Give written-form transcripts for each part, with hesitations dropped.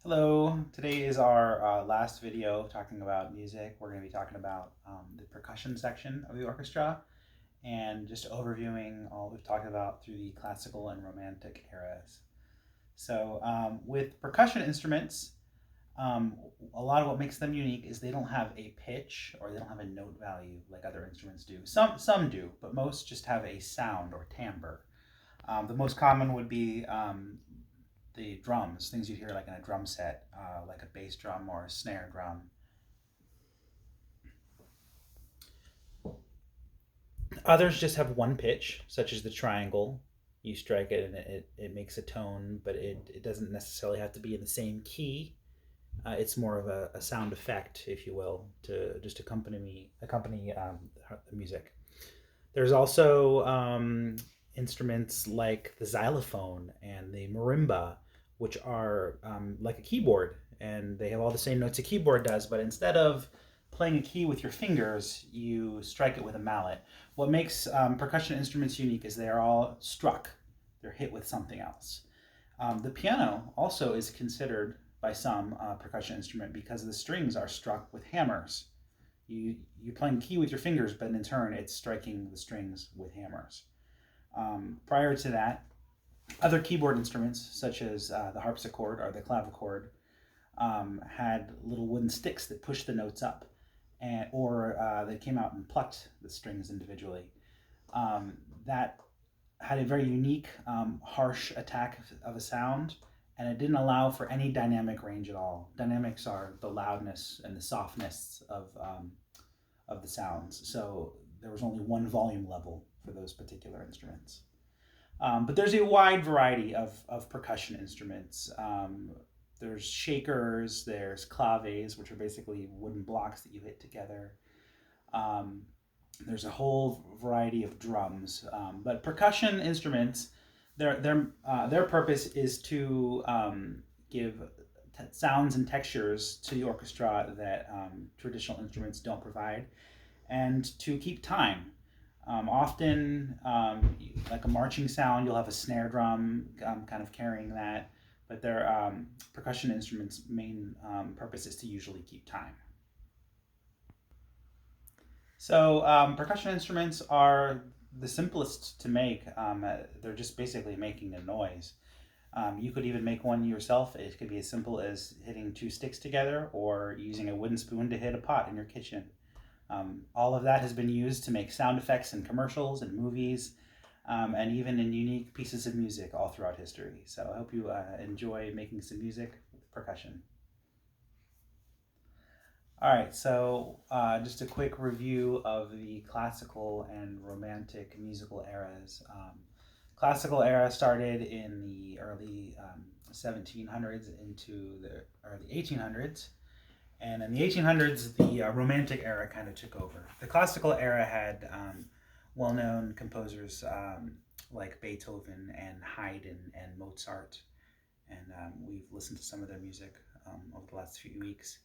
Hello, today is our last video talking about music. We're going to be talking about the percussion section of the orchestra and just overviewing all we've talked about through the classical and romantic eras. With percussion instruments, um, a lot of what makes them unique is they don't have a pitch or they don't have a note value like other instruments do. Some do, but most just have a sound or timbre. The most common would be the drums, things you'd hear like in a drum set, like a bass drum or a snare drum. Others just have one pitch, such as the triangle. You strike it and it makes a tone, but it doesn't necessarily have to be in the same key. It's more of a sound effect, if you will, to just accompany the music. There's also instruments like the xylophone and the marimba, which are like a keyboard, and they have all the same notes a keyboard does, but instead of playing a key with your fingers, you strike it with a mallet. What makes percussion instruments unique is they are all struck. They're hit with something else. The piano also is considered by some percussion instrument because the strings are struck with hammers. You're playing key with your fingers, but in turn it's striking the strings with hammers. Prior to that, other keyboard instruments, such as the harpsichord or the clavichord, had little wooden sticks that pushed the notes up, or they came out and plucked the strings individually. That had a very unique, harsh attack of a sound, and it didn't allow for any dynamic range at all. Dynamics are the loudness and the softness of the sounds, so there was only one volume level for those particular instruments. But there's a wide variety of percussion instruments. There's shakers, there's claves, which are basically wooden blocks that you hit together. There's a whole variety of drums. But percussion instruments, their purpose is to give sounds and textures to the orchestra that traditional instruments don't provide, and to keep time. Often, like a marching sound, you'll have a snare drum kind of carrying that, but their percussion instruments' main purpose is to usually keep time. Percussion instruments are the simplest to make. They're just basically making a noise. You could even make one yourself. It could be as simple as hitting two sticks together or using a wooden spoon to hit a pot in your kitchen. All of that has been used to make sound effects in commercials and movies, and even in unique pieces of music all throughout history. So I hope you enjoy making some music with percussion. All right, just a quick review of the classical and romantic musical eras. Classical era started in the early 1700s into the early 1800s. And in the 1800s, the Romantic era kind of took over. The classical era had well-known composers like Beethoven and Haydn and Mozart, and we've listened to some of their music over the last few weeks.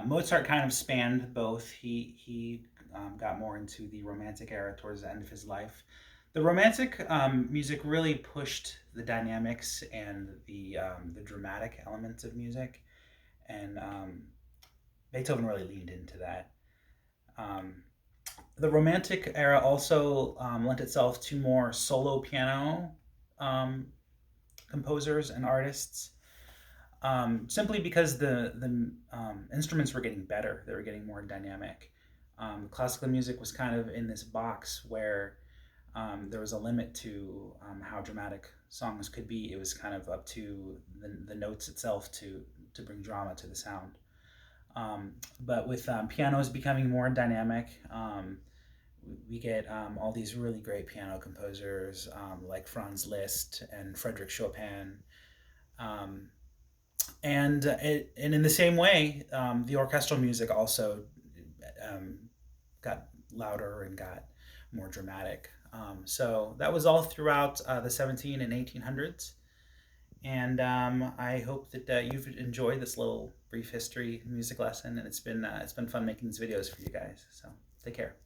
Mozart kind of spanned both. He got more into the Romantic era towards the end of his life. The Romantic music really pushed the dynamics and the dramatic elements of music, and Beethoven really leaned into that. The Romantic era also lent itself to more solo piano composers and artists, simply because the instruments were getting better. They were getting more dynamic. Classical music was kind of in this box where there was a limit to how dramatic songs could be. It was kind of up to the notes itself to bring drama to the sound. But with pianos becoming more dynamic, we get all these really great piano composers like Franz Liszt and Frédéric Chopin. And in the same way, the orchestral music also got louder and got more dramatic. So that was all throughout the 17 and 1800s. And I hope that you've enjoyed this little brief history music lesson, and it's been fun making these videos for you guys. So take care.